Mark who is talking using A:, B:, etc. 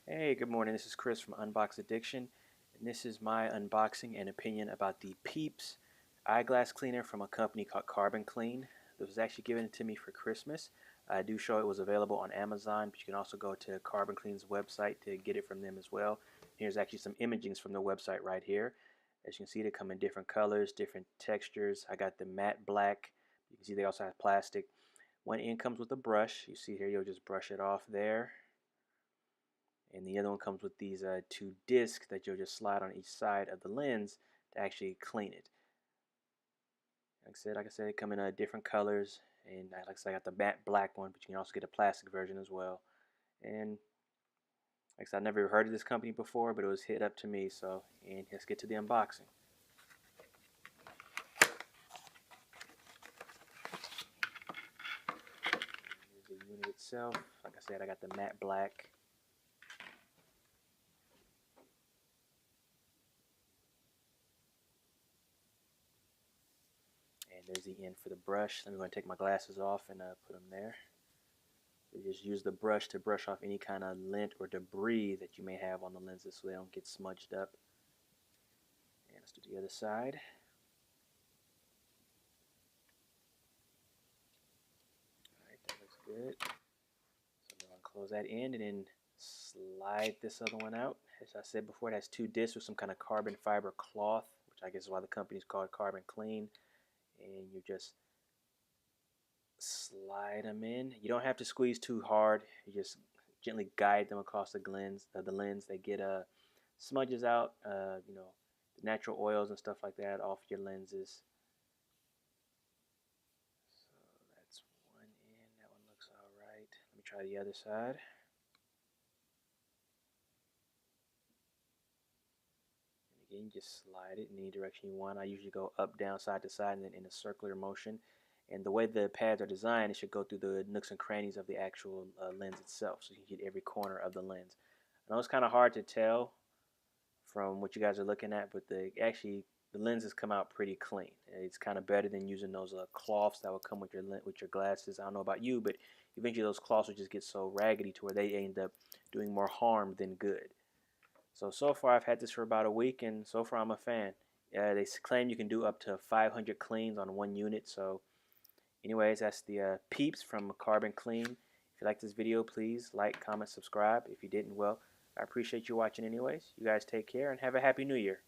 A: Hey, good morning. This is Chris from Unbox Addiction, and this is my unboxing and opinion about the Peeps eyeglass cleaner from a company called Carbon Klean. This was actually given to me for Christmas. I do show it was available on Amazon, but you can also go to Carbon Klean's website to get it from them as well. Here's actually some imagings from the website right here. As you can see, they come in different colors, different textures. I got the matte black. You can see they also have plastic. One end comes with a brush. You see here, you'll just brush it off there. And the other one comes with these two discs that you'll just slide on each side of the lens to actually clean it. Like I said, they come in different colors, and like I said, I got the matte black one, but you can also get a plastic version as well. And like I said, I never heard of this company before, but it was hit up to me. So, and let's get to the unboxing. Here's the unit itself. Like I said, I got the matte black. And there's the end for the brush. I'm going to take my glasses off and put them there. So you just use the brush to brush off any kind of lint or debris that you may have on the lenses so they don't get smudged up. And let's do the other side. Alright, that looks good. So I'm going to close that end and then slide this other one out. As I said before, it has two discs with some kind of carbon fiber cloth, which I guess is why the company is called Carbon Klean. And you just slide them in. You don't have to squeeze too hard. You just gently guide them across the lens. They get smudges out, the natural oils and stuff like that off your lenses. So that's one end. That one looks all right. Let me try the other side. And again, you just slide it in any direction you want. I usually go up, down, side to side, and then in a circular motion. And the way the pads are designed, it should go through the nooks and crannies of the actual lens itself, so you can get every corner of the lens. I know it's kind of hard to tell from what you guys are looking at, but the lenses come out pretty clean. It's kind of better than using those cloths that will come with your glasses. I don't know about you, but eventually those cloths will just get so raggedy to where they end up doing more harm than good. So far I've had this for about a week, and so far I'm a fan. They claim you can do up to 500 cleans on one unit. So anyways, that's the Peeps from Carbon Klean. If you like this video, please like, comment, subscribe. If you didn't, well, I appreciate you watching anyways. You guys take care and have a happy new year.